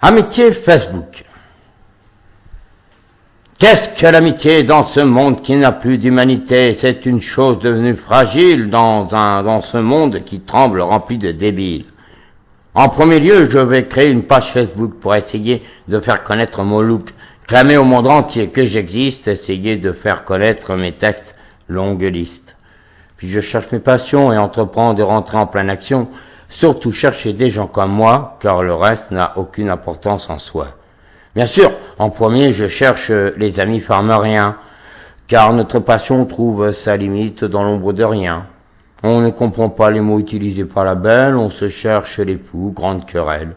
Amitié Facebook. Qu'est-ce que l'amitié dans ce monde qui n'a plus d'humanité? C'est une chose devenue fragile dans ce monde qui tremble rempli de débiles. En premier lieu, je vais créer une page Facebook pour essayer de faire connaître mon look, clamer au monde entier que j'existe, essayer de faire connaître mes textes, longue liste. Puis je cherche mes passions et entreprends de rentrer en pleine action, surtout chercher des gens comme moi, car le reste n'a aucune importance en soi. Bien sûr, en premier, je cherche les amis farmeriens, car notre passion trouve sa limite dans l'ombre de rien. On ne comprend pas les mots utilisés par la belle, on se cherche l'époux, grande querelle.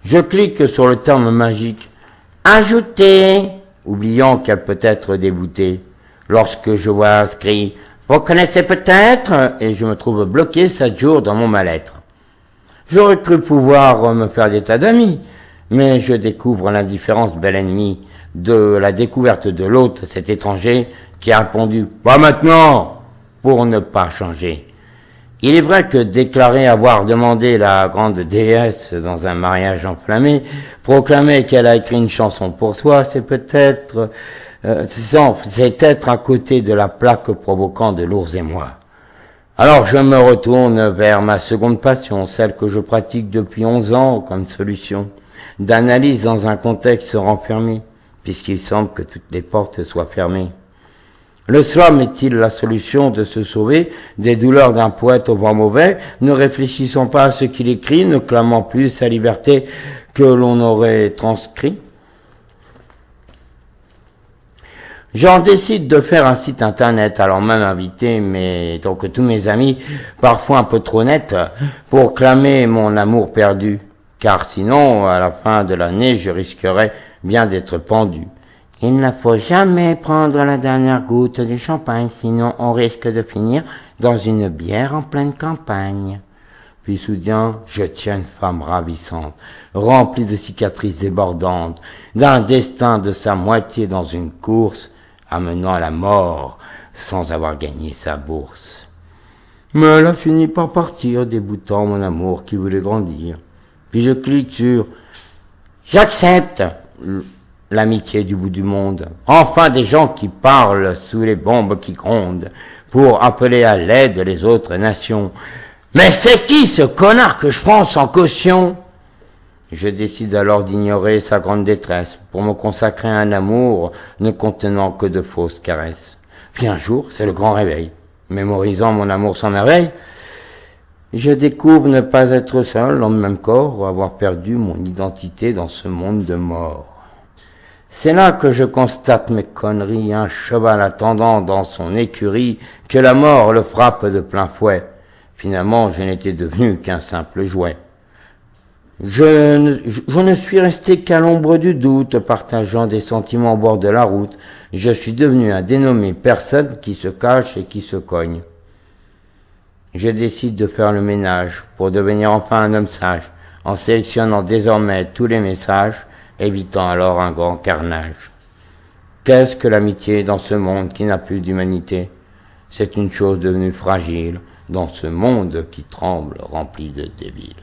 Je clique sur le terme magique « Ajouter », oubliant qu'elle peut être déboutée. Lorsque je vois inscrit « Vous connaissez peut-être » et je me trouve bloqué 7 jours dans mon mal-être. J'aurais cru pouvoir me faire des tas d'amis, mais je découvre l'indifférence belle ennemie de la découverte de l'autre, cet étranger, qui a répondu « Pas maintenant !» pour ne pas changer. Il est vrai que déclarer avoir demandé la grande déesse dans un mariage enflammé, proclamer qu'elle a écrit une chanson pour toi, c'est peut-être, c'est être à côté de la plaque provoquant de lourds émois. Alors je me retourne vers ma seconde passion, celle que je pratique depuis 11 ans comme solution d'analyse dans un contexte renfermé, puisqu'il semble que toutes les portes soient fermées. Le slam est-il la solution de se sauver des douleurs d'un poète au vent mauvais, ne réfléchissant pas à ce qu'il écrit, ne clamant plus sa liberté que l'on aurait transcrit? J'en décide de faire un site internet, alors même invité, donc tous mes amis, parfois un peu trop nets, pour clamer mon amour perdu. Car sinon, à la fin de l'année, je risquerais bien d'être pendu. Il ne faut jamais prendre la dernière goutte de champagne, sinon on risque de finir dans une bière en pleine campagne. Puis soudain, je tiens une femme ravissante, remplie de cicatrices débordantes, d'un destin de sa moitié dans une course, amenant à la mort sans avoir gagné sa bourse. Mais elle a fini par partir, déboutant mon amour qui voulait grandir. Puis je clique sur « J'accepte » l'amitié du bout du monde. Enfin des gens qui parlent sous les bombes qui grondent pour appeler à l'aide les autres nations. Mais c'est qui ce connard que je prends sans caution? Je décide alors d'ignorer sa grande détresse pour me consacrer à un amour ne contenant que de fausses caresses. Puis un jour, c'est le grand réveil. Mémorisant mon amour sans merveille, je découvre ne pas être seul dans le même corps, avoir perdu mon identité dans ce monde de mort. C'est là que je constate mes conneries, un cheval attendant dans son écurie, que la mort le frappe de plein fouet. Finalement, je n'étais devenu qu'un simple jouet. Je ne suis resté qu'à l'ombre du doute, partageant des sentiments au bord de la route. Je suis devenu un dénommé personne qui se cache et qui se cogne. Je décide de faire le ménage pour devenir enfin un homme sage, en sélectionnant désormais tous les messages, évitant alors un grand carnage. Qu'est-ce que l'amitié dans ce monde qui n'a plus d'humanité? C'est une chose devenue fragile dans ce monde qui tremble rempli de débiles.